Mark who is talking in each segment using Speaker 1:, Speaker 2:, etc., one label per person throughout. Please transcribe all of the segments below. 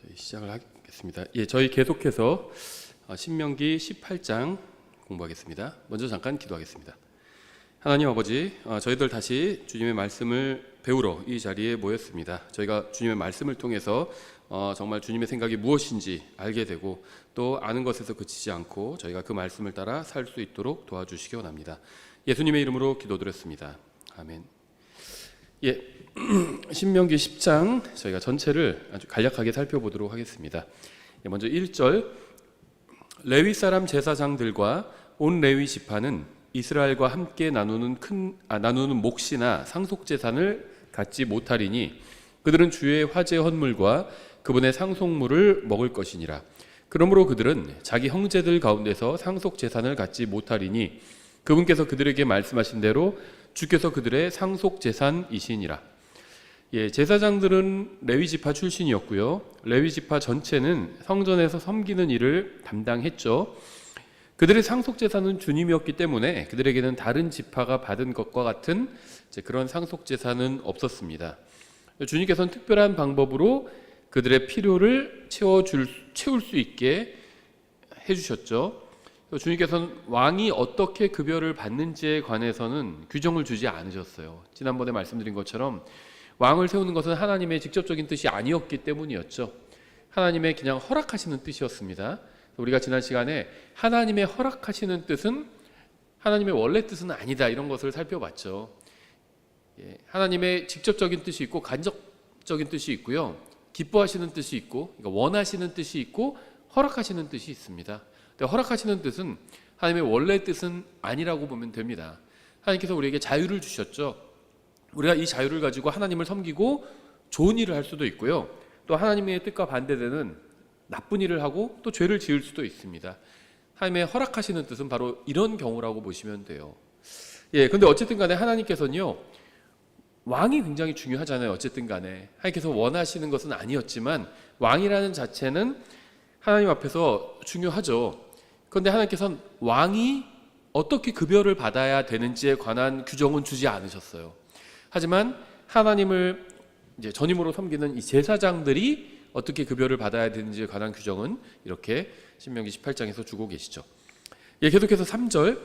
Speaker 1: 저희 시작을 하겠습니다. 저희 계속해서 신명기 18장 공부하겠습니다. 먼저 잠깐 기도하겠습니다. 하나님 아버지, 저희들 다시 주님의 말씀을 배우러 이 자리에 모였습니다. 저희가 주님의 말씀을 통해서 정말 주님의 생각이 무엇인지 알게 되고 또 아는 것에서 그치지 않고 저희가 그 말씀을 따라 살 수 있도록 도와주시기 원합니다. 예수님의 이름으로 기도드렸습니다. 아멘. 신명기 10장 저희가 전체를 아주 간략하게 살펴보도록 하겠습니다. 먼저 1절, 레위 사람 제사장들과 온 레위 지파는 이스라엘과 함께 나누는 몫이나 상속 재산을 갖지 못하리니 그들은 주의 화제 헌물과 그분의 상속물을 먹을 것이니라. 그러므로 그들은 자기 형제들 가운데서 상속 재산을 갖지 못하리니 그분께서 그들에게 말씀하신 대로 주께서 그들의 상속 재산이시니라. 제사장들은 레위 지파 출신이었고요. 레위 지파 전체는 성전에서 섬기는 일을 담당했죠. 그들의 상속 재산은 주님이었기 때문에 그들에게는 다른 지파가 받은 것과 같은 그런 상속 재산은 없었습니다. 주님께서는 특별한 방법으로 그들의 필요를 채울 수 있게 해주셨죠. 주님께서는 왕이 어떻게 급여를 받는지에 관해서는 규정을 주지 않으셨어요. 지난번에 말씀드린 것처럼 왕을 세우는 것은 하나님의 직접적인 뜻이 아니었기 때문이었죠. 하나님의 그냥 허락하시는 뜻이었습니다. 우리가 지난 시간에 하나님의 허락하시는 뜻은 하나님의 원래 뜻은 아니다, 이런 것을 살펴봤죠. 하나님의 직접적인 뜻이 있고 간접적인 뜻이 있고요, 기뻐하시는 뜻이 있고, 그러니까 원하시는 뜻이 있고 허락하시는 뜻이 있습니다. 허락하시는 뜻은 하나님의 원래 뜻은 아니라고 보면 됩니다. 하나님께서 우리에게 자유를 주셨죠. 우리가 이 자유를 가지고 하나님을 섬기고 좋은 일을 할 수도 있고요, 또 하나님의 뜻과 반대되는 나쁜 일을 하고 또 죄를 지을 수도 있습니다. 하나님의 허락하시는 뜻은 바로 이런 경우라고 보시면 돼요. 근데 어쨌든 간에 하나님께서는요, 왕이 굉장히 중요하잖아요. 어쨌든 간에 하나님께서 원하시는 것은 아니었지만 왕이라는 자체는 하나님 앞에서 중요하죠. 그런데 하나님께서는 왕이 어떻게 급여를 받아야 되는지에 관한 규정은 주지 않으셨어요. 하지만 하나님을 이제 전임으로 섬기는 이 제사장들이 어떻게 급여를 받아야 되는지에 관한 규정은 이렇게 신명기 18장에서 주고 계시죠. 계속해서 3절,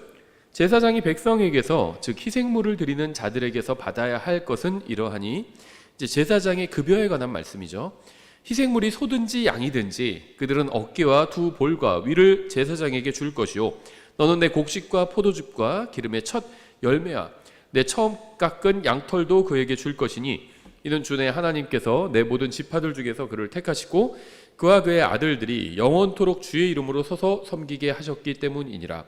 Speaker 1: 제사장이 백성에게서 즉 희생물을 드리는 자들에게서 받아야 할 것은 이러하니, 이제 제사장의 급여에 관한 말씀이죠. 희생물이 소든지 양이든지 그들은 어깨와 두 볼과 위를 제사장에게 줄 것이요, 너는 내 곡식과 포도즙과 기름의 첫 열매와 내 처음 깎은 양털도 그에게 줄 것이니 이는 주의 하나님께서 내 모든 지파들 중에서 그를 택하시고 그와 그의 아들들이 영원토록 주의 이름으로 서서 섬기게 하셨기 때문이니라.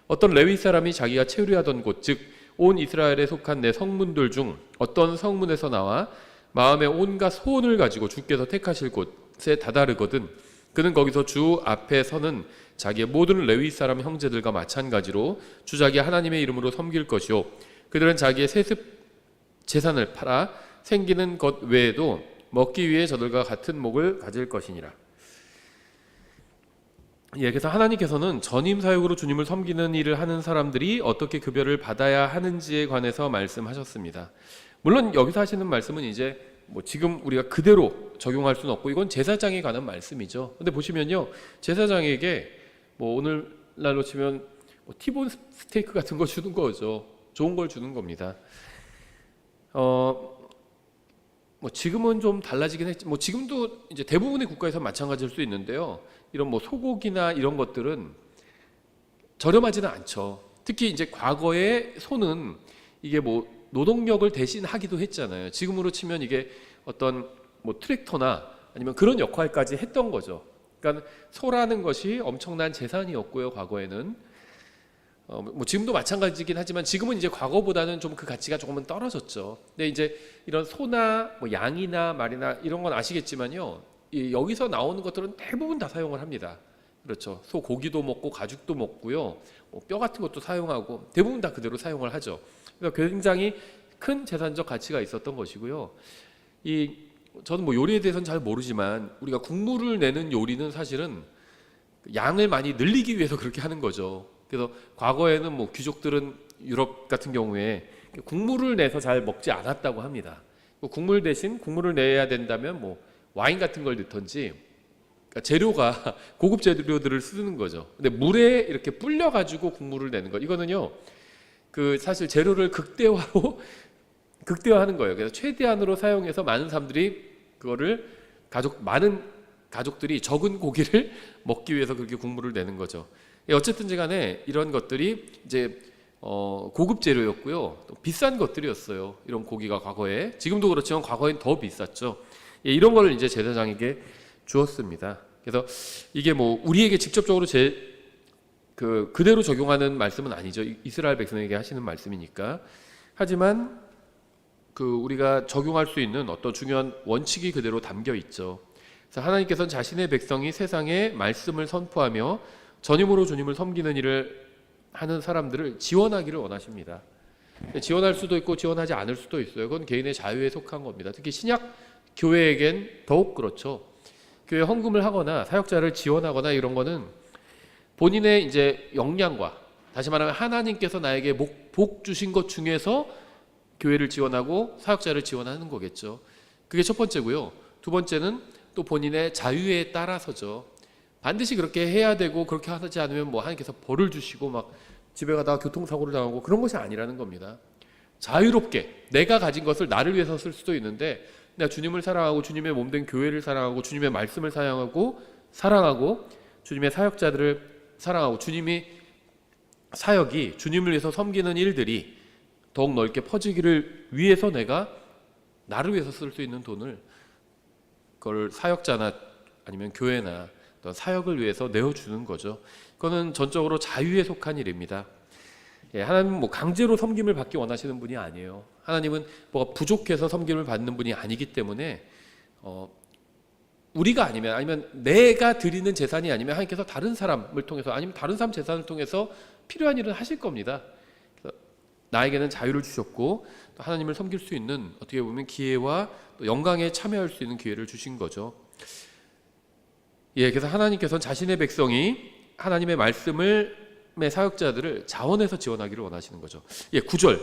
Speaker 1: 어떤 레위 사람이 자기가 체류하던 곳, 즉 온 이스라엘에 속한 내 성문들 중 어떤 성문에서 나와 마음의 온갖 소원을 가지고 주께서 택하실 곳에 다다르거든 그는 거기서 주 앞에 서는 자기의 모든 레위 사람 형제들과 마찬가지로 주 자기 하나님의 이름으로 섬길 것이요, 그들은 자기의 세습 재산을 팔아 생기는 것 외에도 먹기 위해 저들과 같은 몫을 가질 것이니라. 그래서 하나님께서는 전임 사역으로 주님을 섬기는 일을 하는 사람들이 어떻게 급여를 받아야 하는지에 관해서 말씀하셨습니다. 물론 여기서 하시는 말씀은 이제 지금 우리가 그대로 적용할 수는 없고 이건 제사장에 관한 말씀이죠. 근데 보시면요, 제사장에게 오늘날로 치면 티본 스테이크 같은 거 주는 거죠. 좋은 걸 주는 겁니다. 지금은 좀 달라지긴 했지. 지금도 이제 대부분의 국가에서 마찬가지일 수 있는데요. 이런 소고기나 이런 것들은 저렴하지는 않죠. 특히 이제 과거에 소는 이게 노동력을 대신하기도 했잖아요. 지금으로 치면 이게 어떤 트랙터나 아니면 그런 역할까지 했던 거죠. 그러니까 소라는 것이 엄청난 재산이었고요, 과거에는. 지금도 마찬가지긴 하지만 지금은 이제 과거보다는 좀 그 가치가 조금은 떨어졌죠. 근데 이제 이런 소나 양이나 말이나 이런 건 아시겠지만요, 여기서 나오는 것들은 대부분 다 사용을 합니다. 그렇죠. 소 고기도 먹고 가죽도 먹고요, 뼈 같은 것도 사용하고 대부분 다 그대로 사용을 하죠. 그러니까 굉장히 큰 재산적 가치가 있었던 것이고요. 저는 요리에 대해서는 잘 모르지만 우리가 국물을 내는 요리는 사실은 양을 많이 늘리기 위해서 그렇게 하는 거죠. 그래서 과거에는 귀족들은 유럽 같은 경우에 국물을 내서 잘 먹지 않았다고 합니다. 국물 대신 국물을 내야 된다면 와인 같은 걸 넣든지 그러니까 재료가 고급 재료들을 쓰는 거죠. 근데 물에 이렇게 불려 가지고 국물을 내는 것, 이거는요 그 사실 재료를 극대화하는 거예요. 그래서 최대한으로 사용해서 많은 사람들이 그거를 많은 가족들이 적은 고기를 먹기 위해서 그렇게 국물을 내는 거죠. 어쨌든지 간에 이런 것들이 이제 고급 재료였고요. 또 비싼 것들이었어요. 이런 고기가 과거에, 지금도 그렇지만 과거엔 더 비쌌죠. 이런 걸 이제 제사장에게 주었습니다. 그래서 이게 뭐 우리에게 직접적으로 그대로 적용하는 말씀은 아니죠. 이스라엘 백성에게 하시는 말씀이니까. 하지만 우리가 적용할 수 있는 어떤 중요한 원칙이 그대로 담겨 있죠. 그래서 하나님께서는 자신의 백성이 세상에 말씀을 선포하며 전임으로 주님을 섬기는 일을 하는 사람들을 지원하기를 원하십니다. 지원할 수도 있고 지원하지 않을 수도 있어요. 그건 개인의 자유에 속한 겁니다. 특히 신약 교회에겐 더욱 그렇죠. 교회 헌금을 하거나 사역자를 지원하거나 이런 거는 본인의 이제 역량과, 다시 말하면 하나님께서 나에게 복 주신 것 중에서 교회를 지원하고 사역자를 지원하는 거겠죠. 그게 첫 번째고요. 두 번째는 또 본인의 자유에 따라서죠. 반드시 그렇게 해야 되고 그렇게 하지 않으면 뭐 하나님께서 벌을 주시고 막 집에 가다가 교통사고를 당하고 그런 것이 아니라는 겁니다. 자유롭게 내가 가진 것을 나를 위해서 쓸 수도 있는데, 내가 주님을 사랑하고 주님의 몸된 교회를 사랑하고 주님의 말씀을 사랑하고 주님의 사역자들을 사랑하고 주님이 사역이 주님을 위해서 섬기는 일들이 더욱 넓게 퍼지기를 위해서 내가 나를 위해서 쓸 수 있는 돈을 그걸 사역자나 아니면 교회나 어떤 사역을 위해서 내어주는 거죠. 그거는 전적으로 자유에 속한 일입니다. 하나님은 뭐 강제로 섬김을 받기 원하시는 분이 아니에요. 하나님은 뭐가 부족해서 섬김을 받는 분이 아니기 때문에 우리가 아니면 내가 드리는 재산이 아니면 하나님께서 다른 사람을 통해서 아니면 다른 사람 재산을 통해서 필요한 일을 하실 겁니다. 나에게는 자유를 주셨고 또 하나님을 섬길 수 있는 어떻게 보면 기회와 또 영광에 참여할 수 있는 기회를 주신 거죠. 그래서 하나님께서는 자신의 백성이 하나님의 말씀의 사역자들을 자원해서 지원하기를 원하시는 거죠. 9절.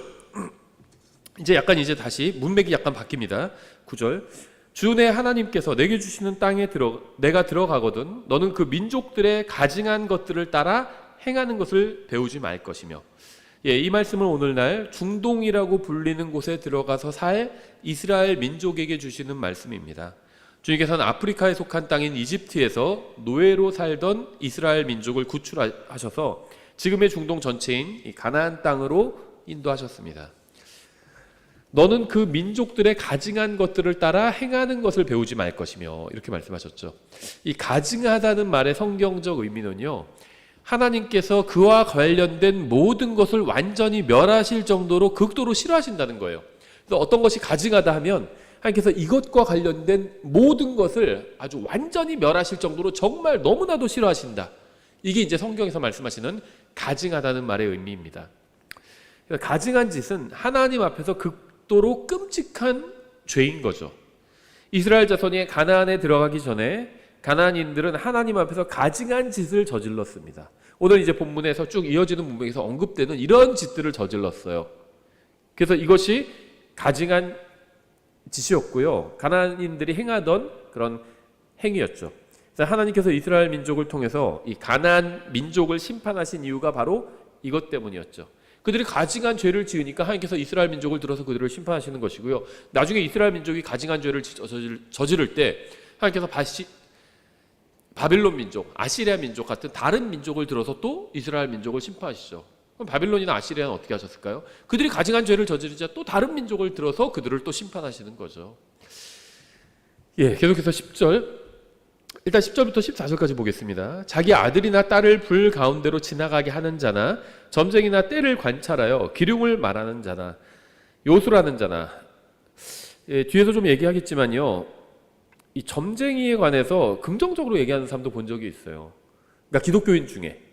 Speaker 1: 이제 다시 문맥이 약간 바뀝니다. 9절. 주 내 하나님께서 내게 주시는 땅에 내가 들어가거든 너는 그 민족들의 가증한 것들을 따라 행하는 것을 배우지 말 것이며. 이 말씀을 오늘날 중동이라고 불리는 곳에 들어가서 살 이스라엘 민족에게 주시는 말씀입니다. 주님께서는 아프리카에 속한 땅인 이집트에서 노예로 살던 이스라엘 민족을 구출하셔서 지금의 중동 전체인 이 가나안 땅으로 인도하셨습니다. 너는 그 민족들의 가증한 것들을 따라 행하는 것을 배우지 말 것이며, 이렇게 말씀하셨죠. 이 가증하다는 말의 성경적 의미는요, 하나님께서 그와 관련된 모든 것을 완전히 멸하실 정도로 극도로 싫어하신다는 거예요. 그래서 어떤 것이 가증하다 하면 하나님께서 이것과 관련된 모든 것을 아주 완전히 멸하실 정도로 정말 너무나도 싫어하신다. 이게 이제 성경에서 말씀하시는 가증하다는 말의 의미입니다. 그러니까 가증한 짓은 하나님 앞에서 극도로 끔찍한 죄인 거죠. 이스라엘 자손이 가나안에 들어가기 전에 가나안인들은 하나님 앞에서 가증한 짓을 저질렀습니다. 오늘 이제 본문에서 쭉 이어지는 문맥에서 언급되는 이런 짓들을 저질렀어요. 그래서 이것이 가증한 짓이었고요. 가나안인들이 행하던 그런 행위였죠. 그래서 하나님께서 이스라엘 민족을 통해서 이 가나안 민족을 심판하신 이유가 바로 이것 때문이었죠. 그들이 가증한 죄를 지으니까 하나님께서 이스라엘 민족을 들어서 그들을 심판하시는 것이고요. 나중에 이스라엘 민족이 가증한 죄를 저지를 때 하나님께서 바빌론 민족, 아시리아 민족 같은 다른 민족을 들어서 또 이스라엘 민족을 심판하시죠. 그럼 바빌론이나 아시리아는 어떻게 하셨을까요? 그들이 가증한 죄를 저지르자 또 다른 민족을 들어서 그들을 또 심판하시는 거죠. 계속해서 10절, 일단 10절부터 14절까지 보겠습니다. 자기 아들이나 딸을 불 가운데로 지나가게 하는 자나 점쟁이나 때를 관찰하여 기륭을 말하는 자나 요술하는 자나, 뒤에서 좀 얘기하겠지만요, 이 점쟁이에 관해서 긍정적으로 얘기하는 사람도 본 적이 있어요. 그러니까 기독교인 중에,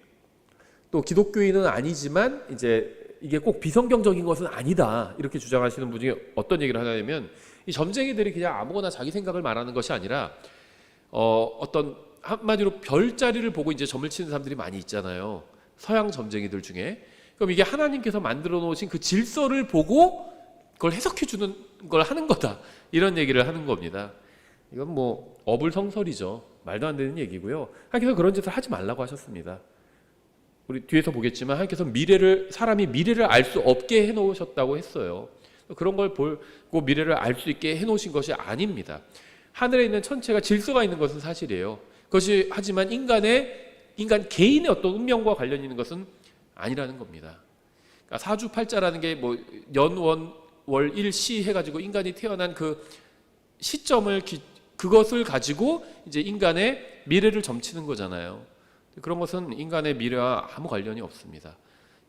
Speaker 1: 또 기독교인은 아니지만 이제 이게 꼭 비성경적인 것은 아니다 이렇게 주장하시는 분 중에 어떤 얘기를 하냐면, 이 점쟁이들이 그냥 아무거나 자기 생각을 말하는 것이 아니라 어떤 한마디로 별자리를 보고 이제 점을 치는 사람들이 많이 있잖아요. 서양 점쟁이들 중에. 그럼 이게 하나님께서 만들어 놓으신 그 질서를 보고 그걸 해석해 주는 걸 하는 거다, 이런 얘기를 하는 겁니다. 이건 뭐 어불성설이죠. 말도 안 되는 얘기고요. 하나님께서 그런 짓을 하지 말라고 하셨습니다. 우리 뒤에서 보겠지만 하나님께서 사람이 미래를 알 수 없게 해놓으셨다고 했어요. 그런 걸 보고 미래를 알 수 있게 해놓으신 것이 아닙니다. 하늘에 있는 천체가 질서가 있는 것은 사실이에요. 그것이 하지만 인간 개인의 어떤 운명과 관련 있는 것은 아니라는 겁니다. 그러니까 사주팔자라는 게 뭐 연월 일시 해가지고 인간이 태어난 그 시점을 그것을 가지고 이제 인간의 미래를 점치는 거잖아요. 그런 것은 인간의 미래와 아무 관련이 없습니다.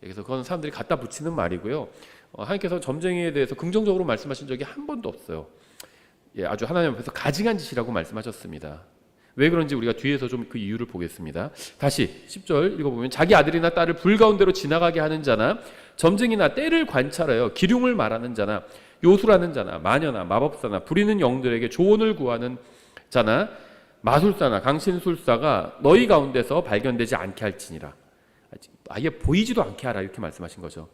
Speaker 1: 그래서 그건 사람들이 갖다 붙이는 말이고요. 하나님께서 점쟁이에 대해서 긍정적으로 말씀하신 적이 한 번도 없어요. 아주 하나님 앞에서 가증한 짓이라고 말씀하셨습니다. 왜 그런지 우리가 뒤에서 좀 그 이유를 보겠습니다. 다시 10절 읽어보면 자기 아들이나 딸을 불 가운데로 지나가게 하는 자나 점쟁이나 때를 관찰하여 기륭을 말하는 자나 요술하는 자나 마녀나 마법사나 부리는 영들에게 조언을 구하는 자나 마술사나 강신술사가 너희 가운데서 발견되지 않게 할지니라. 아예 보이지도 않게 하라 이렇게 말씀하신 거죠.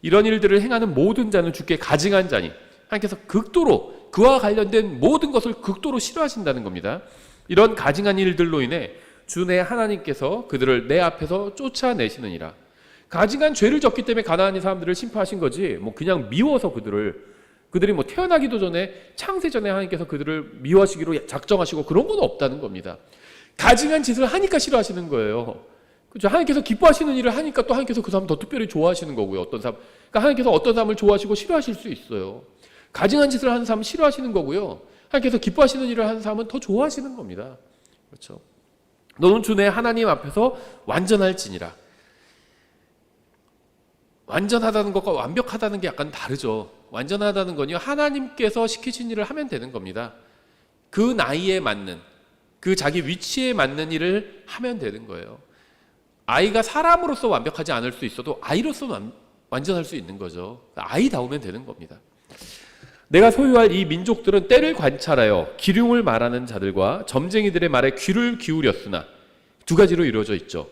Speaker 1: 이런 일들을 행하는 모든 자는 주께 가증한 자니 하나님께서 극도로 그와 관련된 모든 것을 극도로 싫어하신다는 겁니다. 이런 가증한 일들로 인해 주 내 하나님께서 그들을 내 앞에서 쫓아내시느니라. 가증한 죄를 졌기 때문에 가나안의 사람들을 심판하신 거지 뭐 그냥 미워서 그들이 뭐 태어나기도 전에 창세 전에 하나님께서 그들을 미워하시기로 작정하시고 그런 건 없다는 겁니다. 가증한 짓을 하니까 싫어하시는 거예요. 그렇죠? 하나님께서 기뻐하시는 일을 하니까 또 하나님께서 그 사람 더 특별히 좋아하시는 거고요. 어떤 사람, 그러니까 하나님께서 어떤 사람을 좋아하시고 싫어하실 수 있어요. 가증한 짓을 하는 사람은 싫어하시는 거고요. 하나님께서 기뻐하시는 일을 하는 사람은 더 좋아하시는 겁니다. 그렇죠? 너는 주 내 하나님 앞에서 완전할지니라. 완전하다는 것과 완벽하다는 게 약간 다르죠. 완전하다는 건요, 하나님께서 시키신 일을 하면 되는 겁니다. 그 나이에 맞는, 그 자기 위치에 맞는 일을 하면 되는 거예요. 아이가 사람으로서 완벽하지 않을 수 있어도 아이로서 완전할 수 있는 거죠. 아이다우면 되는 겁니다. 내가 소유할 이 민족들은 때를 관찰하여 기륭을 말하는 자들과 점쟁이들의 말에 귀를 기울였으나 두 가지로 이루어져 있죠.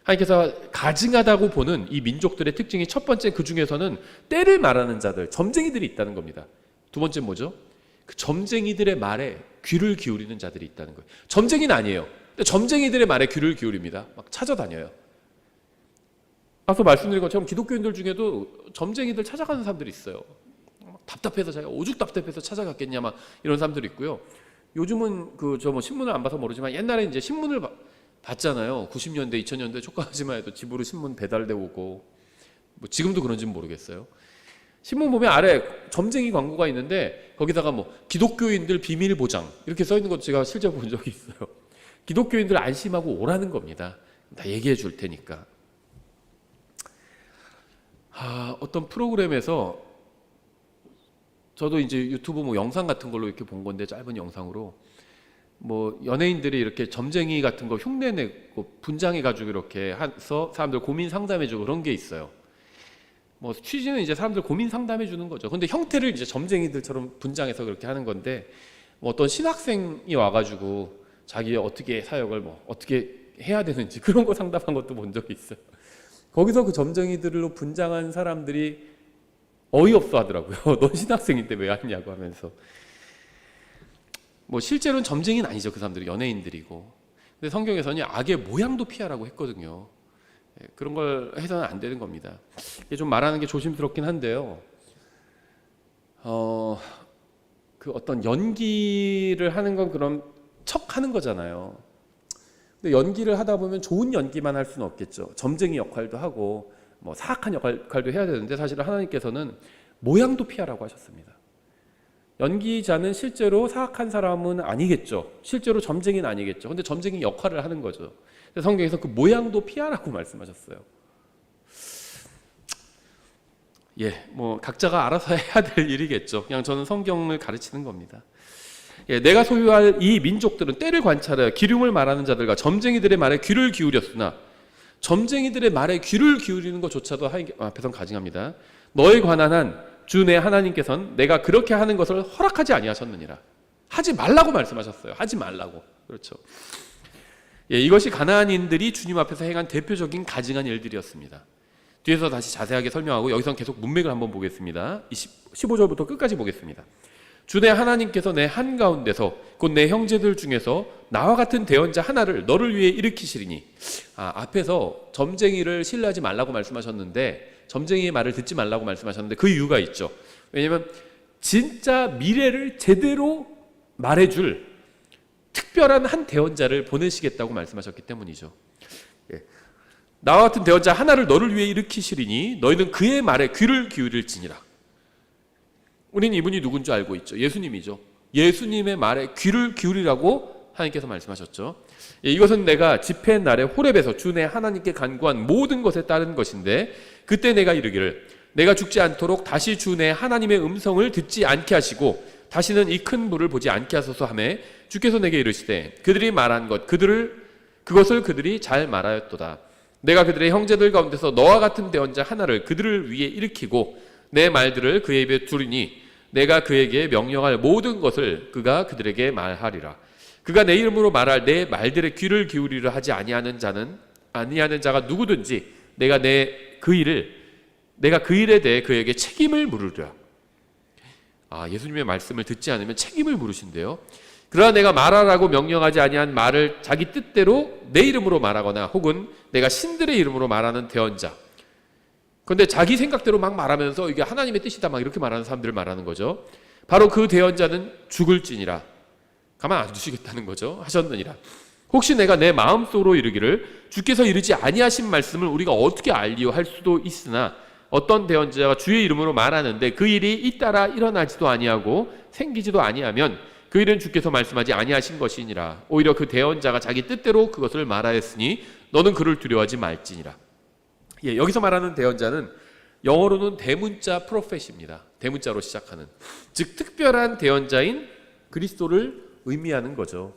Speaker 1: 하나님께서 가증하다고 보는 이 민족들의 특징이 첫 번째 그 중에서는 때를 말하는 자들, 점쟁이들이 있다는 겁니다. 두 번째 뭐죠? 그 점쟁이들의 말에 귀를 기울이는 자들이 있다는 거예요. 점쟁이는 아니에요. 근데 점쟁이들의 말에 귀를 기울입니다. 막 찾아다녀요. 앞서 말씀드린 것처럼 기독교인들 중에도 점쟁이들 찾아가는 사람들이 있어요. 답답해서 자기가 오죽 답답해서 찾아갔겠냐 막 이런 사람들이 있고요. 요즘은 저 뭐 신문을 안 봐서 모르지만 옛날에 이제 신문을 봤잖아요. 90년대, 2000년대 초까지만 해도 집으로 신문 배달되고 오고 뭐 지금도 그런지는 모르겠어요. 신문 보면 아래 점쟁이 광고가 있는데 거기다가 뭐 기독교인들 비밀 보장 이렇게 써 있는 것도 제가 실제 본 적이 있어요. 기독교인들 안심하고 오라는 겁니다. 다 얘기해 줄 테니까. 어떤 프로그램에서 저도 이제 유튜브 뭐 영상 같은 걸로 이렇게 본 건데 짧은 영상으로 뭐 연예인들이 이렇게 점쟁이 같은 거 흉내내고 분장해가지고 이렇게 해서 사람들 고민 상담해주고 그런 게 있어요. 뭐 취지는 이제 사람들 고민 상담해주는 거죠. 근데 형태를 이제 점쟁이들처럼 분장해서 그렇게 하는 건데 뭐 어떤 신학생이 와가지고 자기 어떻게 사역을 뭐 어떻게 해야 되는지 그런 거 상담한 것도 본 적이 있어요. 거기서 그 점쟁이들로 분장한 사람들이 어이없어 하더라고요. 넌 신학생인데 왜 왔냐고 하면서. 뭐 실제로는 점쟁이는 아니죠. 그 사람들이 연예인들이고. 근데 성경에서는 악의 모양도 피하라고 했거든요. 그런 걸 해서는 안 되는 겁니다. 이게 좀 말하는 게 조심스럽긴 한데요. 그 어떤 연기를 하는 건 그런 척 하는 거잖아요. 근데 연기를 하다 보면 좋은 연기만 할 수는 없겠죠. 점쟁이 역할도 하고 뭐 사악한 역할도 해야 되는데 사실은 하나님께서는 모양도 피하라고 하셨습니다. 연기자는 실제로 사악한 사람은 아니겠죠. 실제로 점쟁이는 아니겠죠. 근데 점쟁이 역할을 하는 거죠. 성경에서 그 모양도 피하라고 말씀하셨어요. 뭐 각자가 알아서 해야 될 일이겠죠. 그냥 저는 성경을 가르치는 겁니다. 내가 소유할 이 민족들은 때를 관찰하여 기륭을 말하는 자들과 점쟁이들의 말에 귀를 기울였으나 점쟁이들의 말에 귀를 기울이는 것조차도 하나님 앞에선 가증합니다. 너에 관한 한 주 내 하나님께서는 내가 그렇게 하는 것을 허락하지 아니하셨느니라. 하지 말라고 말씀하셨어요. 하지 말라고. 그렇죠. 이것이 가나안인들이 주님 앞에서 행한 대표적인 가증한 일들이었습니다. 뒤에서 다시 자세하게 설명하고 여기서 계속 문맥을 한번 보겠습니다. 15절부터 끝까지 보겠습니다. 주 내 하나님께서 내 한가운데서 곧 내 형제들 중에서 나와 같은 대언자 하나를 너를 위해 일으키시리니. 앞에서 점쟁이를 신뢰하지 말라고 말씀하셨는데, 점쟁이의 말을 듣지 말라고 말씀하셨는데 그 이유가 있죠. 왜냐하면 진짜 미래를 제대로 말해줄 특별한 한 대언자를 보내시겠다고 말씀하셨기 때문이죠. 나와 같은 대언자 하나를 너를 위해 일으키시리니 너희는 그의 말에 귀를 기울일지니라. 우리는 이분이 누군지 알고 있죠. 예수님이죠. 예수님의 말에 귀를 기울이라고 하나님께서 말씀하셨죠. 이것은 내가 집회 날에 호렙에서 주 내 하나님께 간구한 모든 것에 따른 것인데, 그때 내가 이르기를 내가 죽지 않도록 다시 주 내 하나님의 음성을 듣지 않게 하시고 다시는 이 큰 불을 보지 않게 하소서 하매, 주께서 내게 이르시되 그들이 말한 그것을 그들이 잘 말하였도다. 내가 그들의 형제들 가운데서 너와 같은 대언자 하나를 그들을 위해 일으키고 내 말들을 그의 입에 두리니 내가 그에게 명령할 모든 것을 그가 그들에게 말하리라. 그가 내 이름으로 말할 내 말들의 귀를 기울이려 하지 아니하는 자가 누구든지 내가 그 일에 대해 그에게 책임을 물으리라. 예수님의 말씀을 듣지 않으면 책임을 물으신대요. 그러나 내가 말하라고 명령하지 아니한 말을 자기 뜻대로 내 이름으로 말하거나 혹은 내가 신들의 이름으로 말하는 대언자, 그런데 자기 생각대로 막 말하면서 이게 하나님의 뜻이다 막 이렇게 말하는 사람들을 말하는 거죠. 바로 그 대언자는 죽을지니라. 가만 안 두시겠다는 거죠. 하셨느니라. 혹시 내가 내 마음속으로 이르기를 주께서 이르지 아니하신 말씀을 우리가 어떻게 알리요 할 수도 있으나, 어떤 대언자가 주의 이름으로 말하는데 그 일이 잇따라 일어나지도 아니하고 생기지도 아니하면 그 일은 주께서 말씀하지 아니하신 것이니라. 오히려 그 대언자가 자기 뜻대로 그것을 말하였으니 너는 그를 두려워하지 말지니라. 여기서 말하는 대언자는 영어로는 대문자 프로펫입니다. 대문자로 시작하는, 즉 특별한 대언자인 그리스도를 의미하는 거죠.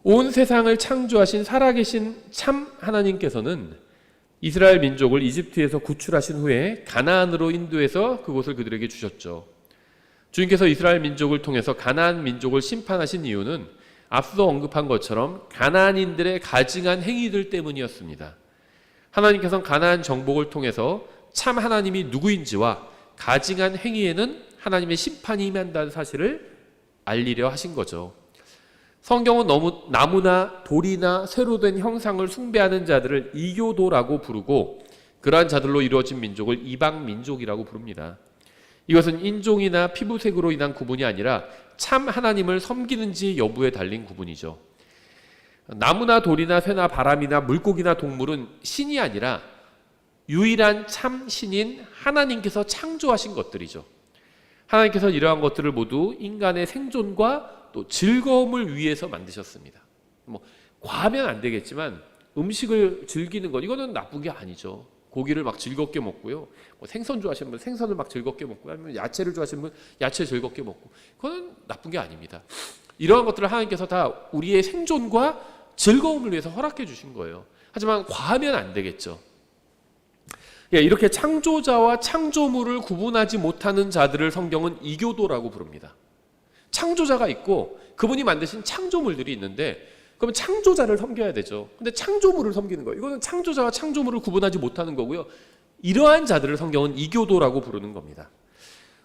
Speaker 1: 온 세상을 창조하신 살아계신 참 하나님께서는 이스라엘 민족을 이집트에서 구출하신 후에 가나안으로 인도해서 그곳을 그들에게 주셨죠. 주님께서 이스라엘 민족을 통해서 가나안 민족을 심판하신 이유는 앞서 언급한 것처럼 가나안인들의 가증한 행위들 때문이었습니다. 하나님께서는 가나안 정복을 통해서 참 하나님이 누구인지와 가증한 행위에는 하나님의 심판이 임한다는 사실을 알리려 하신 거죠. 성경은 나무나 돌이나 새로 된 형상을 숭배하는 자들을 이교도라고 부르고, 그러한 자들로 이루어진 민족을 이방 민족이라고 부릅니다. 이것은 인종이나 피부색으로 인한 구분이 아니라 참 하나님을 섬기는지 여부에 달린 구분이죠. 나무나 돌이나 새나 바람이나 물고기나 동물은 신이 아니라 유일한 참 신인 하나님께서 창조하신 것들이죠. 하나님께서 이러한 것들을 모두 인간의 생존과 또 즐거움을 위해서 만드셨습니다. 과하면 안 되겠지만 음식을 즐기는 것, 이거는 나쁜 게 아니죠. 고기를 막 즐겁게 먹고요. 생선 좋아하시는 분 생선을 막 즐겁게 먹고, 아니면 야채를 좋아하시는 분 야채 즐겁게 먹고, 그거는 나쁜 게 아닙니다. 이러한 것들을 하나님께서 다 우리의 생존과 즐거움을 위해서 허락해 주신 거예요. 하지만 과하면 안 되겠죠. 이렇게 창조자와 창조물을 구분하지 못하는 자들을 성경은 이교도라고 부릅니다. 창조자가 있고 그분이 만드신 창조물들이 있는데, 그러면 창조자를 섬겨야 되죠. 근데 창조물을 섬기는 거예요. 이거는 창조자와 창조물을 구분하지 못하는 거고요. 이러한 자들을 성경은 이교도라고 부르는 겁니다.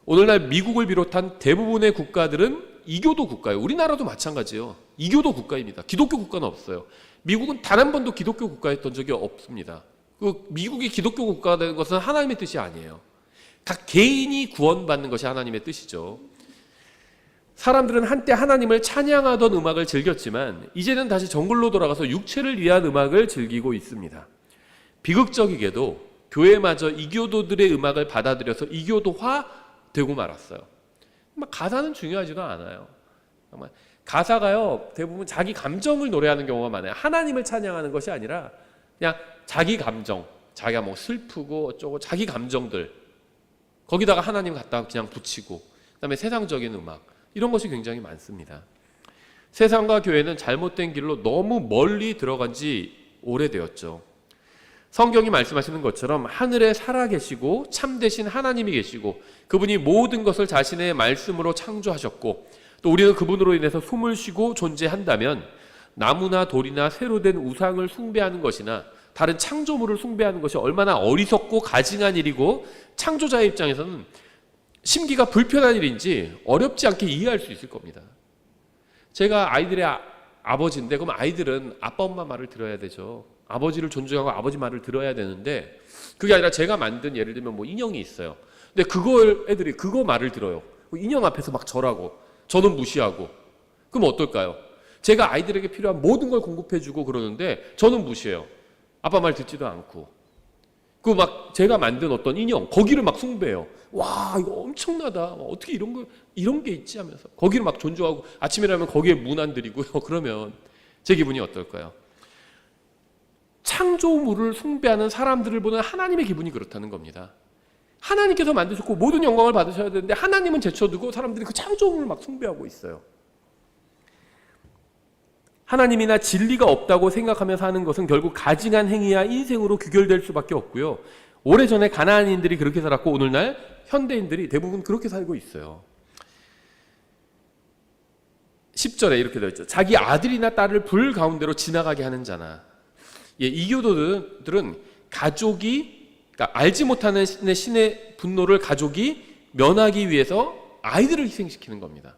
Speaker 1: 오늘날 미국을 비롯한 대부분의 국가들은 이교도 국가예요. 우리나라도 마찬가지예요. 이교도 국가입니다. 기독교 국가는 없어요. 미국은 단 한 번도 기독교 국가였던 적이 없습니다. 미국이 기독교 국가가 되는 것은 하나님의 뜻이 아니에요. 각 개인이 구원받는 것이 하나님의 뜻이죠. 사람들은 한때 하나님을 찬양하던 음악을 즐겼지만 이제는 다시 정글로 돌아가서 육체를 위한 음악을 즐기고 있습니다. 비극적이게도 교회마저 이교도들의 음악을 받아들여서 이교도화 되고 말았어요. 가사는 중요하지도 않아요. 정말 가사가요, 대부분 자기 감정을 노래하는 경우가 많아요. 하나님을 찬양하는 것이 아니라 그냥 자기 감정, 자기가 슬프고 어쩌고 자기 감정들, 거기다가 하나님 갖다 그냥 붙이고, 그다음에 세상적인 음악, 이런 것이 굉장히 많습니다. 세상과 교회는 잘못된 길로 너무 멀리 들어간 지 오래되었죠. 성경이 말씀하시는 것처럼 하늘에 살아계시고 참되신 하나님이 계시고, 그분이 모든 것을 자신의 말씀으로 창조하셨고, 또 우리는 그분으로 인해서 숨을 쉬고 존재한다면 나무나 돌이나 새로 된 우상을 숭배하는 것이나 다른 창조물을 숭배하는 것이 얼마나 어리석고 가증한 일이고, 창조자의 입장에서는 심기가 불편한 일인지 어렵지 않게 이해할 수 있을 겁니다. 제가 아이들의 아버지인데 그럼 아이들은 아빠 엄마 말을 들어야 되죠. 아버지를 존중하고 아버지 말을 들어야 되는데 그게 아니라 제가 만든 예를 들면 뭐 인형이 있어요. 근데 그걸 애들이 그거 말을 들어요. 인형 앞에서 막 절하고 저는 무시하고. 그럼 어떨까요? 제가 아이들에게 필요한 모든 걸 공급해주고 그러는데 저는 무시해요. 아빠 말 듣지도 않고. 그 막 제가 만든 어떤 인형 거기를 막 숭배해요. 와 이거 엄청나다. 어떻게 이런 게 있지 하면서 거기를 막 존중하고 아침이라면 거기에 문 안 드리고요. 그러면 제 기분이 어떨까요? 창조물을 숭배하는 사람들을 보는 하나님의 기분이 그렇다는 겁니다. 하나님께서 만드셨고 모든 영광을 받으셔야 되는데 하나님은 제쳐두고 사람들이 그 창조물을 막 숭배하고 있어요. 하나님이나 진리가 없다고 생각하며 사는 것은 결국 가증한 행위야 인생으로 귀결될 수밖에 없고요. 오래전에 가나안인들이 그렇게 살았고 오늘날 현대인들이 대부분 그렇게 살고 있어요. 10절에 이렇게 되어 있죠. 자기 아들이나 딸을 불 가운데로 지나가게 하는 자나. 이교도들은 가족이 그러니까 알지 못하는 신의 분노를 가족이 면하기 위해서 아이들을 희생시키는 겁니다.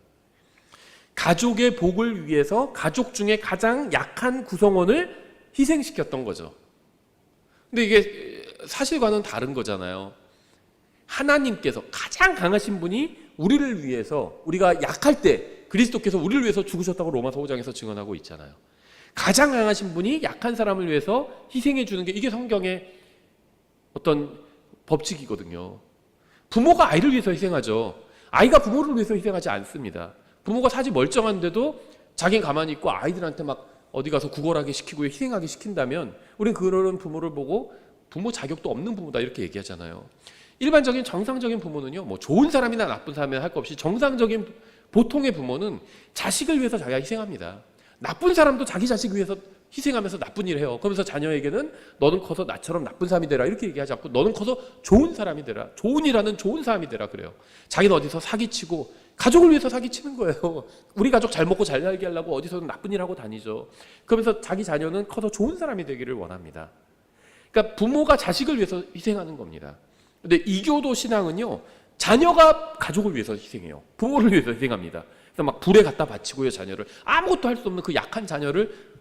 Speaker 1: 가족의 복을 위해서 가족 중에 가장 약한 구성원을 희생시켰던 거죠. 근데 이게 사실과는 다른 거잖아요. 하나님께서 가장 강하신 분이 우리를 위해서 우리가 약할 때 그리스도께서 우리를 위해서 죽으셨다고 로마서 5장에서 증언하고 있잖아요. 가장 강하신 분이 약한 사람을 위해서 희생해 주는 게 이게 성경의 어떤 법칙이거든요. 부모가 아이를 위해서 희생하죠. 아이가 부모를 위해서 희생하지 않습니다. 부모가 사지 멀쩡한데도 자기는 가만히 있고 아이들한테 막 어디 가서 구걸하게 시키고 희생하게 시킨다면 우리는 그런 부모를 보고 부모 자격도 없는 부모다 이렇게 얘기하잖아요. 일반적인 정상적인 부모는요, 뭐 좋은 사람이나 나쁜 사람이나 할 거 없이 정상적인 보통의 부모는 자식을 위해서 자기가 희생합니다. 나쁜 사람도 자기 자식 위해서 희생하면서 나쁜 일을 해요. 그러면서 자녀에게는 너는 커서 나처럼 나쁜 사람이 되라 이렇게 얘기하지 않고 너는 커서 좋은 사람이 되라, 좋은 일하는 좋은 사람이 되라 그래요. 자기는 어디서 사기치고 가족을 위해서 사기치는 거예요. 우리 가족 잘 먹고 잘 살게 하려고 어디서든 나쁜 일 하고 다니죠. 그러면서 자기 자녀는 커서 좋은 사람이 되기를 원합니다. 그러니까 부모가 자식을 위해서 희생하는 겁니다. 근데 이교도 신앙은요, 자녀가 가족을 위해서 희생해요. 부모를 위해서 희생합니다. 그래서 막 불에 갖다 바치고요, 자녀를. 아무것도 할 수 없는 그 약한 자녀를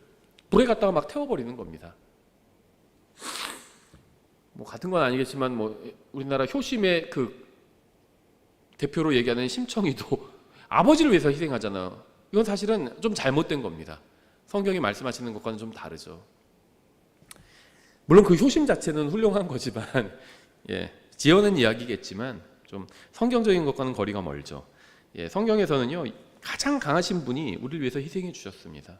Speaker 1: 불에 갖다가 막 태워버리는 겁니다. 뭐 같은 건 아니겠지만 뭐 우리나라 효심의 그 대표로 얘기하는 심청이도 아버지를 위해서 희생하잖아요. 이건 사실은 좀 잘못된 겁니다. 성경이 말씀하시는 것과는 좀 다르죠. 물론 그 효심 자체는 훌륭한 거지만 지어낸 이야기겠지만 좀 성경적인 것과는 거리가 멀죠. 성경에서는요, 가장 강하신 분이 우리를 위해서 희생해 주셨습니다.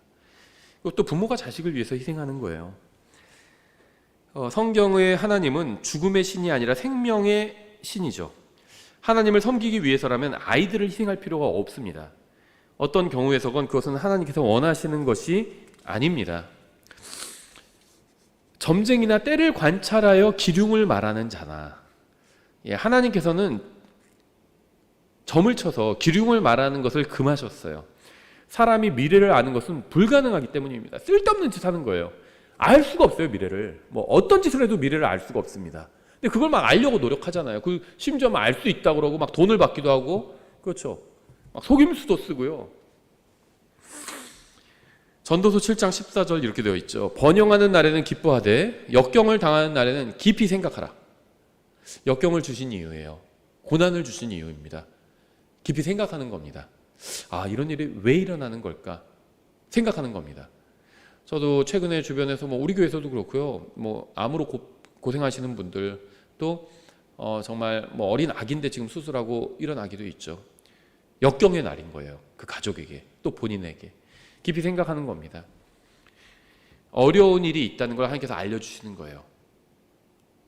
Speaker 1: 그리고 또 부모가 자식을 위해서 희생하는 거예요. 성경의 하나님은 죽음의 신이 아니라 생명의 신이죠. 하나님을 섬기기 위해서라면 아이들을 희생할 필요가 없습니다. 어떤 경우에서건 그것은 하나님께서 원하시는 것이 아닙니다. 점쟁이나 때를 관찰하여 기륭을 말하는 자나, 하나님께서는 점을 쳐서 기륭을 말하는 것을 금하셨어요. 사람이 미래를 아는 것은 불가능하기 때문입니다. 쓸데없는 짓 하는 거예요. 알 수가 없어요, 미래를. 뭐 어떤 짓을 해도 미래를 알 수가 없습니다. 근데 그걸 막 알려고 노력하잖아요. 그 심지어 막 알 수 있다 그러고 막 돈을 받기도 하고, 그렇죠. 막 속임수도 쓰고요. 전도서 7장 14절 이렇게 되어 있죠. 번영하는 날에는 기뻐하되 역경을 당하는 날에는 깊이 생각하라. 역경을 주신 이유예요. 고난을 주신 이유입니다. 깊이 생각하는 겁니다. 아, 이런 일이 왜 일어나는 걸까? 생각하는 겁니다. 저도 최근에 주변에서 뭐 우리 교회에서도 그렇고요. 뭐 암으로 고생하시는 분들 또 정말 뭐 어린 아기인데 지금 수술하고 일어나기도 있죠. 역경의 날인 거예요. 그 가족에게 또 본인에게 깊이 생각하는 겁니다. 어려운 일이 있다는 걸 하나님께서 알려주시는 거예요.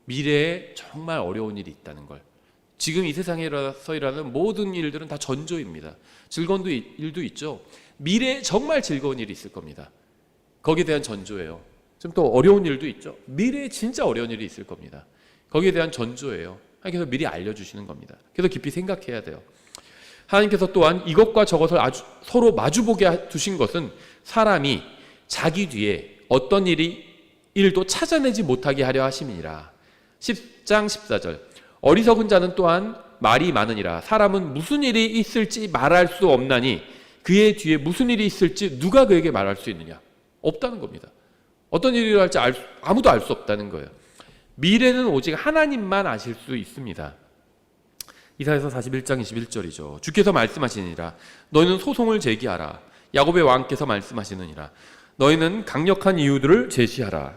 Speaker 1: 미래에 정말 어려운 일이 있다는 걸. 지금 이 세상에서 일어나는 모든 일들은 다 전조입니다. 즐거운 일도 있죠. 미래에 정말 즐거운 일이 있을 겁니다. 거기에 대한 전조예요. 지금 또 어려운 일도 있죠. 미래에 진짜 어려운 일이 있을 겁니다. 거기에 대한 전조예요. 하나님께서 미리 알려주시는 겁니다. 그래서 깊이 생각해야 돼요. 하나님께서 또한 이것과 저것을 서로 마주보게 두신 것은 사람이 자기 뒤에 어떤 일도 찾아내지 못하게 하려 하심이니라. 10장 14절 어리석은 자는 또한 말이 많으니라. 사람은 무슨 일이 있을지 말할 수 없나니 그의 뒤에 무슨 일이 있을지 누가 그에게 말할 수 있느냐? 없다는 겁니다. 어떤 일이 일어날지 아무도 알 수 없다는 거예요. 미래는 오직 하나님만 아실 수 있습니다. 이사야서 41장 21절이죠. 주께서 말씀하시니라. 너희는 소송을 제기하라. 야곱의 왕께서 말씀하시느니라. 너희는 강력한 이유들을 제시하라.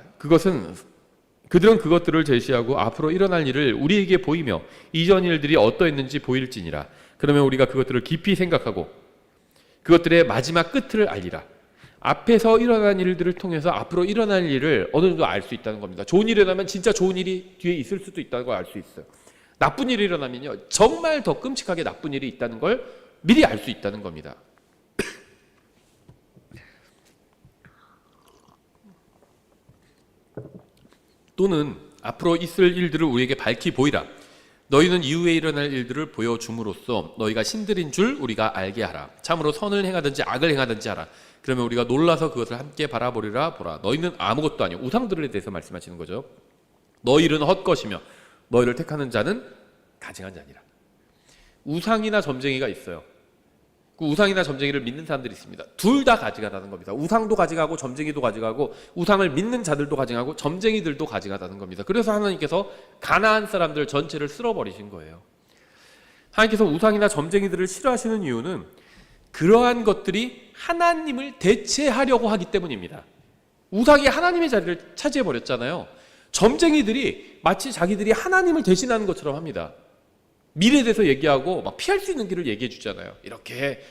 Speaker 1: 그들은 그것들을 제시하고 앞으로 일어날 일을 우리에게 보이며 이전 일들이 어떠했는지 보일지니라. 그러면 우리가 그것들을 깊이 생각하고 그것들의 마지막 끝을 알리라. 앞에서 일어난 일들을 통해서 앞으로 일어날 일을 어느 정도 알 수 있다는 겁니다. 좋은 일이 일어나면 진짜 좋은 일이 뒤에 있을 수도 있다는 걸 알 수 있어요. 나쁜 일이 일어나면요, 정말 더 끔찍하게 나쁜 일이 있다는 걸 미리 알 수 있다는 겁니다. 또는 앞으로 있을 일들을 우리에게 밝히 보이라. 너희는 이후에 일어날 일들을 보여줌으로써 너희가 신들인 줄 우리가 알게 하라. 참으로 선을 행하든지 악을 행하든지 하라. 그러면 우리가 놀라서 그것을 함께 바라보리라. 보라. 너희는 아무것도 아니오. 우상들에 대해서 말씀하시는 거죠. 너희 일은 헛것이며 너희를 택하는 자는 가증한 자니라. 우상이나 점쟁이가 있어요. 그 우상이나 점쟁이를 믿는 사람들이 있습니다. 둘 다 가증하다는 겁니다. 우상도 가증하고 점쟁이도 가증하고 우상을 믿는 자들도 가증하고 점쟁이들도 가증하다는 겁니다. 그래서 하나님께서 가나안 사람들 전체를 쓸어버리신 거예요. 하나님께서 우상이나 점쟁이들을 싫어하시는 이유는 그러한 것들이 하나님을 대체하려고 하기 때문입니다. 우상이 하나님의 자리를 차지해버렸잖아요. 점쟁이들이 마치 자기들이 하나님을 대신하는 것처럼 합니다. 미래에 대해서 얘기하고 막 피할 수 있는 길을 얘기해 주잖아요. 이렇게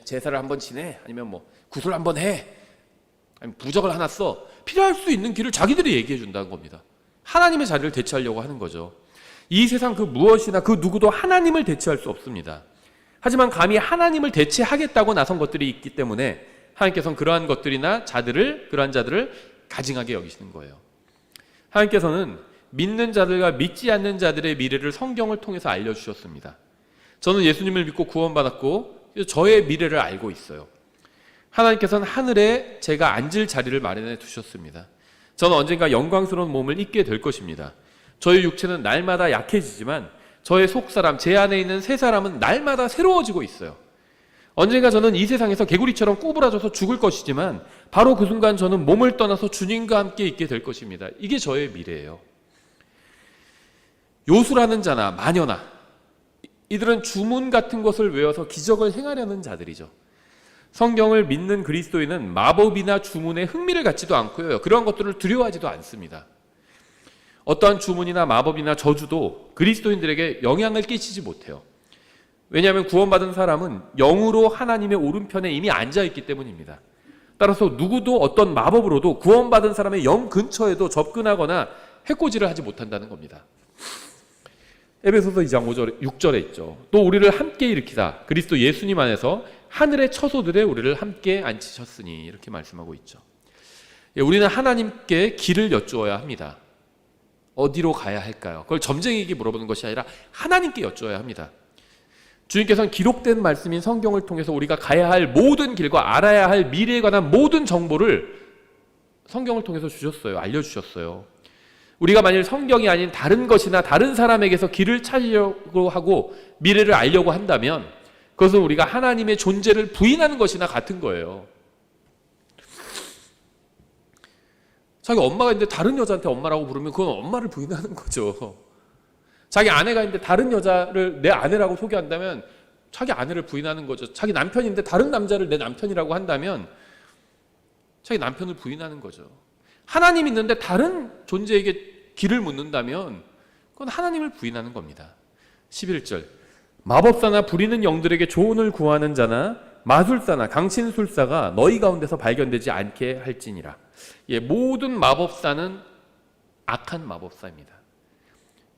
Speaker 1: 제사를 한번 지내, 아니면 구슬 한번 해, 아니면 부적을 하나 써. 필요할 수 있는 길을 자기들이 얘기해 준다는 겁니다. 하나님의 자리를 대체하려고 하는 거죠. 이 세상 그 무엇이나 그 누구도 하나님을 대체할 수 없습니다. 하지만 감히 하나님을 대체하겠다고 나선 것들이 있기 때문에 하나님께서는 그러한 것들이나 그러한 자들을 가증하게 여기시는 거예요. 하나님께서는 믿는 자들과 믿지 않는 자들의 미래를 성경을 통해서 알려주셨습니다. 저는 예수님을 믿고 구원받았고 저의 미래를 알고 있어요. 하나님께서는 하늘에 제가 앉을 자리를 마련해 두셨습니다. 저는 언젠가 영광스러운 몸을 입게 될 것입니다. 저의 육체는 날마다 약해지지만 저의 속사람, 제 안에 있는 새 사람은 날마다 새로워지고 있어요. 언젠가 저는 이 세상에서 개구리처럼 꼬부라져서 죽을 것이지만 바로 그 순간 저는 몸을 떠나서 주님과 함께 있게 될 것입니다. 이게 저의 미래예요. 요수라는 자나 마녀나 이들은 주문 같은 것을 외워서 기적을 행하려는 자들이죠. 성경을 믿는 그리스도인은 마법이나 주문에 흥미를 갖지도 않고요. 그런 것들을 두려워하지도 않습니다. 어떠한 주문이나 마법이나 저주도 그리스도인들에게 영향을 끼치지 못해요. 왜냐하면 구원받은 사람은 영으로 하나님의 오른편에 이미 앉아있기 때문입니다. 따라서 누구도 어떤 마법으로도 구원받은 사람의 영 근처에도 접근하거나 해코지를 하지 못한다는 겁니다. 에베소서 2장 6절에 있죠. 또 우리를 함께 일으키다. 그리스도 예수님 안에서 하늘의 처소들에 우리를 함께 앉히셨으니 이렇게 말씀하고 있죠. 우리는 하나님께 길을 여쭈어야 합니다. 어디로 가야 할까요? 그걸 점쟁이에게 물어보는 것이 아니라 하나님께 여쭈어야 합니다. 주님께서는 기록된 말씀인 성경을 통해서 우리가 가야 할 모든 길과 알아야 할 미래에 관한 모든 정보를 성경을 통해서 주셨어요. 알려주셨어요. 우리가 만일 성경이 아닌 다른 것이나 다른 사람에게서 길을 찾으려고 하고 미래를 알려고 한다면 그것은 우리가 하나님의 존재를 부인하는 것이나 같은 거예요. 자기 엄마가 있는데 다른 여자한테 엄마라고 부르면 그건 엄마를 부인하는 거죠. 자기 아내가 있는데 다른 여자를 내 아내라고 소개한다면 자기 아내를 부인하는 거죠. 자기 남편인데 다른 남자를 내 남편이라고 한다면 자기 남편을 부인하는 거죠. 하나님 있는데 다른 존재에게 길을 묻는다면 그건 하나님을 부인하는 겁니다. 11절 마법사나 부리는 영들에게 조언을 구하는 자나 마술사나 강신술사가 너희 가운데서 발견되지 않게 할지니라. 모든 마법사는 악한 마법사입니다.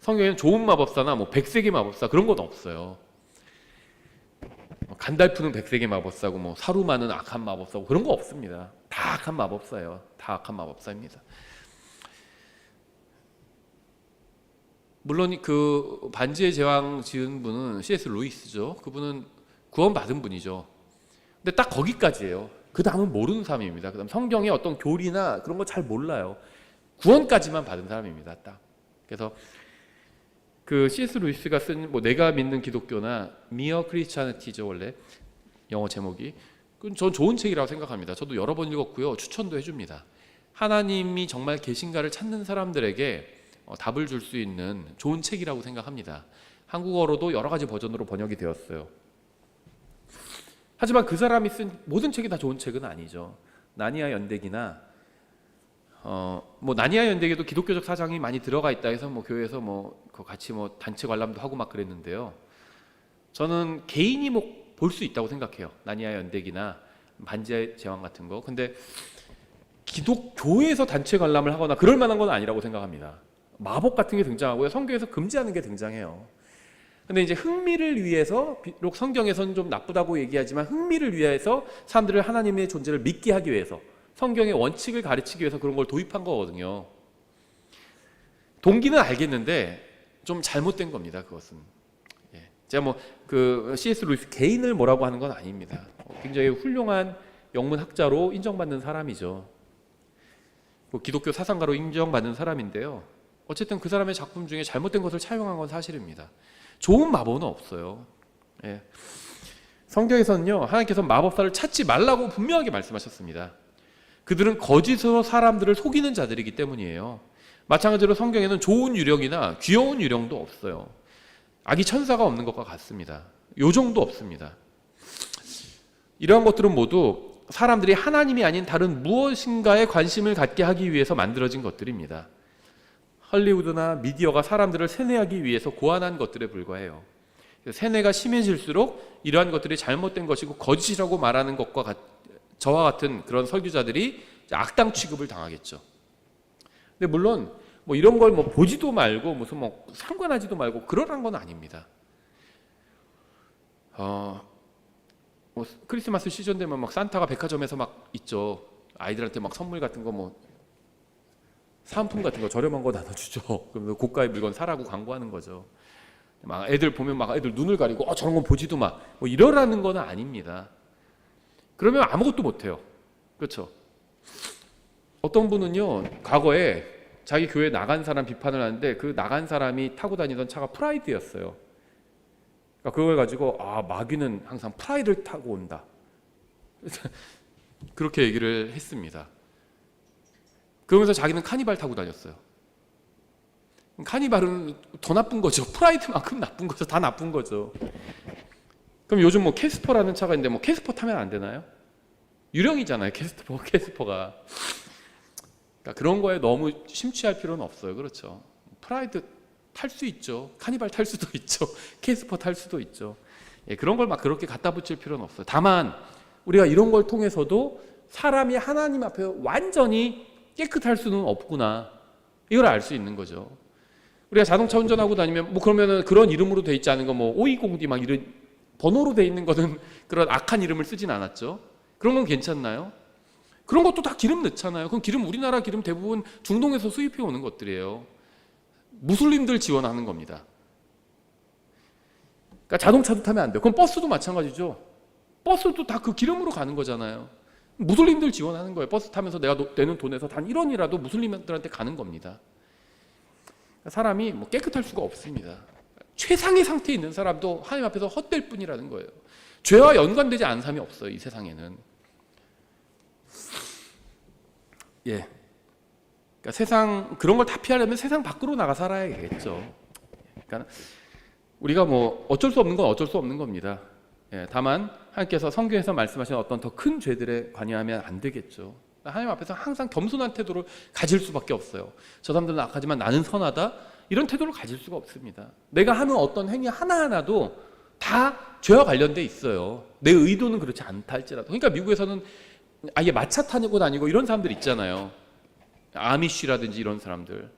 Speaker 1: 성경에는 좋은 마법사나 백색의 마법사 그런 건 없어요. 간달프는 백색의 마법사고 사루마는 악한 마법사고 그런 거 없습니다. 다 악한 마법사예요. 다 악한 마법사입니다. 물론 그 반지의 제왕 지은 분은 C.S. 루이스죠. 그분은 구원받은 분이죠. 근데 딱 거기까지예요. 그 다음은 모르는 사람입니다. 그 다음 성경의 어떤 교리나 그런 거 잘 몰라요. 구원까지만 받은 사람입니다. 딱. 그래서 그 C.S. 루이스가 쓴 뭐 내가 믿는 기독교나 미어 크리스찬티죠, 원래 영어 제목이. 그건 전 좋은 책이라고 생각합니다. 저도 여러 번 읽었고요. 추천도 해줍니다. 하나님이 정말 계신가를 찾는 사람들에게 답을 줄 수 있는 좋은 책이라고 생각합니다. 한국어로도 여러 가지 버전으로 번역이 되었어요. 하지만 그 사람이 쓴 모든 책이 다 좋은 책은 아니죠. 나니아 연대기나 뭐 나니아 연대기도 기독교적 사상이 많이 들어가 있다 해서 뭐 교회에서 뭐 같이 뭐 단체 관람도 하고 막 그랬는데요. 저는 개인이 뭐 볼 수 있다고 생각해요. 나니아 연대기나 반지의 제왕 같은 거. 근데 기독교에서 단체 관람을 하거나 그럴 만한 건 아니라고 생각합니다. 마법 같은 게 등장하고요. 성경에서 금지하는 게 등장해요. 근데 이제 흥미를 위해서, 비록 성경에서는 좀 나쁘다고 얘기하지만 흥미를 위해서 사람들을 하나님의 존재를 믿게 하기 위해서, 성경의 원칙을 가르치기 위해서 그런 걸 도입한 거거든요. 동기는 알겠는데 좀 잘못된 겁니다. 그것은. 제가 뭐 그 C.S. 루이스 개인을 뭐라고 하는 건 아닙니다. 굉장히 훌륭한 영문학자로 인정받는 사람이죠. 기독교 사상가로 인정받는 사람인데요. 어쨌든 그 사람의 작품 중에 잘못된 것을 차용한 건 사실입니다. 좋은 마법은 없어요. 성경에서는요, 하나님께서 마법사를 찾지 말라고 분명하게 말씀하셨습니다. 그들은 거짓으로 사람들을 속이는 자들이기 때문이에요. 마찬가지로 성경에는 좋은 유령이나 귀여운 유령도 없어요. 아기 천사가 없는 것과 같습니다. 요정도 없습니다. 이러한 것들은 모두 사람들이 하나님이 아닌 다른 무엇인가에 관심을 갖게 하기 위해서 만들어진 것들입니다. 헐리우드나 미디어가 사람들을 세뇌하기 위해서 고안한 것들에 불과해요. 세뇌가 심해질수록 이러한 것들이 잘못된 것이고 거짓이라고 말하는 것과 저와 같은 그런 설교자들이 악당 취급을 당하겠죠. 근데 물론 뭐 이런 걸 뭐 보지도 말고 무슨 뭐 상관하지도 말고 그러란 건 아닙니다. 뭐 크리스마스 시즌 되면 막 산타가 백화점에서 막 있죠. 아이들한테 막 선물 같은 거 뭐 사은품 같은 거 저렴한 거 나눠주죠. 그럼 고가의 물건 사라고 광고하는 거죠. 막 애들 보면 막 애들 눈을 가리고 저런 건 보지도 마. 뭐 이러라는 건 아닙니다. 그러면 아무것도 못 해요. 그렇죠? 어떤 분은요, 과거에 자기 교회 나간 사람 비판을 하는데 그 나간 사람이 타고 다니던 차가 프라이드였어요. 그러니까 그걸 가지고 마귀는 항상 프라이드를 타고 온다. 그렇게 얘기를 했습니다. 그러면서 자기는 카니발 타고 다녔어요. 카니발은 더 나쁜 거죠. 프라이드만큼 나쁜 거죠. 다 나쁜 거죠. 그럼 요즘 뭐 캐스퍼라는 차가 있는데 뭐 캐스퍼 타면 안 되나요? 유령이잖아요. 캐스퍼가. 그러니까 그런 거에 너무 심취할 필요는 없어요. 그렇죠? 프라이드 탈 수 있죠. 카니발 탈 수도 있죠. 캐스퍼 탈 수도 있죠. 그런 걸 막 그렇게 갖다 붙일 필요는 없어요. 다만 우리가 이런 걸 통해서도 사람이 하나님 앞에 완전히 깨끗할 수는 없구나. 이걸 알 수 있는 거죠. 우리가 자동차 운전하고 다니면 뭐 그러면은 그런 이름으로 돼 있지 않은 거 뭐 520D 막 이런 번호로 돼 있는 거는 그런 악한 이름을 쓰진 않았죠. 그런 건 괜찮나요? 그런 것도 다 기름 넣잖아요. 그럼 기름, 우리나라 기름 대부분 중동에서 수입해 오는 것들이에요. 무슬림들 지원하는 겁니다. 그러니까 자동차도 타면 안 돼요. 그럼 버스도 마찬가지죠. 버스도 다 그 기름으로 가는 거잖아요. 무슬림들 지원하는 거예요. 버스 타면서 내가 내는 돈에서 단 1원이라도 무슬림들한테 가는 겁니다. 사람이 뭐 깨끗할 수가 없습니다. 최상의 상태에 있는 사람도 하나님 앞에서 헛될 뿐이라는 거예요. 죄와 연관되지 않은 사람이 없어요. 이 세상에는. 그러니까 세상 그런 걸 다 피하려면 세상 밖으로 나가 살아야겠죠. 그러니까 우리가 뭐 어쩔 수 없는 건 어쩔 수 없는 겁니다. 다만 하나님께서 성경에서 말씀하신 어떤 더 큰 죄들에 관여하면 안 되겠죠. 하나님 앞에서 항상 겸손한 태도를 가질 수밖에 없어요. 저 사람들은 악하지만 나는 선하다. 이런 태도를 가질 수가 없습니다. 내가 하는 어떤 행위 하나하나도 다 죄와 관련돼 있어요. 내 의도는 그렇지 않다 할지라도. 그러니까 미국에서는 아예 마차 타고 다니고 이런 사람들 있잖아요. 아미쉬라든지 이런 사람들.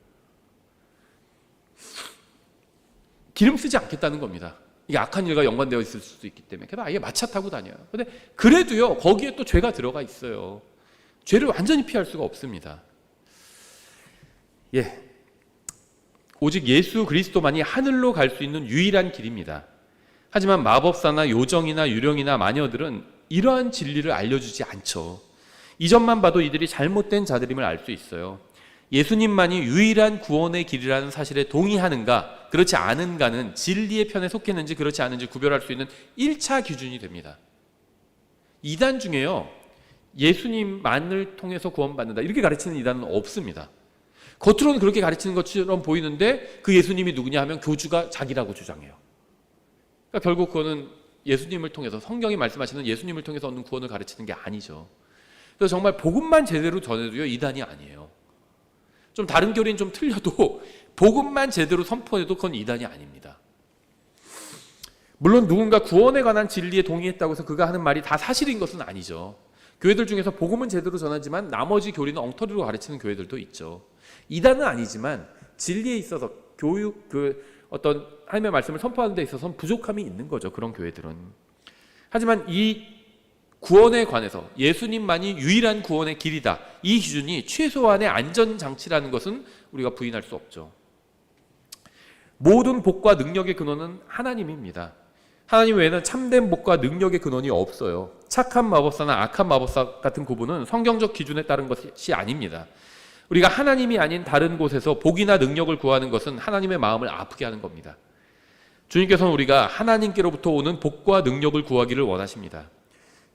Speaker 1: 기름 쓰지 않겠다는 겁니다. 이게 악한 일과 연관되어 있을 수도 있기 때문에. 그래서 아예 마차 타고 다녀요. 근데 그래도요, 거기에 또 죄가 들어가 있어요. 죄를 완전히 피할 수가 없습니다. 오직 예수 그리스도만이 하늘로 갈 수 있는 유일한 길입니다. 하지만 마법사나 요정이나 유령이나 마녀들은 이러한 진리를 알려주지 않죠. 이 점만 봐도 이들이 잘못된 자들임을 알 수 있어요. 예수님만이 유일한 구원의 길이라는 사실에 동의하는가? 그렇지 않은가는 진리의 편에 속했는지 그렇지 않은지 구별할 수 있는 1차 기준이 됩니다. 이단 중에요, 예수님만을 통해서 구원받는다 이렇게 가르치는 이단은 없습니다. 겉으로는 그렇게 가르치는 것처럼 보이는데 그 예수님이 누구냐 하면 교주가 자기라고 주장해요. 그러니까 결국 그거는 예수님을 통해서, 성경이 말씀하시는 예수님을 통해서 얻는 구원을 가르치는 게 아니죠. 그래서 정말 복음만 제대로 전해도요, 이단이 아니에요. 좀 다른 교리는 좀 틀려도 복음만 제대로 선포해도 그건 이단이 아닙니다. 물론 누군가 구원에 관한 진리에 동의했다고 해서 그가 하는 말이 다 사실인 것은 아니죠. 교회들 중에서 복음은 제대로 전하지만 나머지 교리는 엉터리로 가르치는 교회들도 있죠. 이단은 아니지만 진리에 있어서 교육, 어떤 하나님의 말씀을 선포하는 데 있어서는 부족함이 있는 거죠. 그런 교회들은. 하지만 이 구원에 관해서 예수님만이 유일한 구원의 길이다, 이 기준이 최소한의 안전장치라는 것은 우리가 부인할 수 없죠. 모든 복과 능력의 근원은 하나님입니다. 하나님 외에는 참된 복과 능력의 근원이 없어요. 착한 마법사나 악한 마법사 같은 구분은 성경적 기준에 따른 것이 아닙니다. 우리가 하나님이 아닌 다른 곳에서 복이나 능력을 구하는 것은 하나님의 마음을 아프게 하는 겁니다. 주님께서는 우리가 하나님께로부터 오는 복과 능력을 구하기를 원하십니다.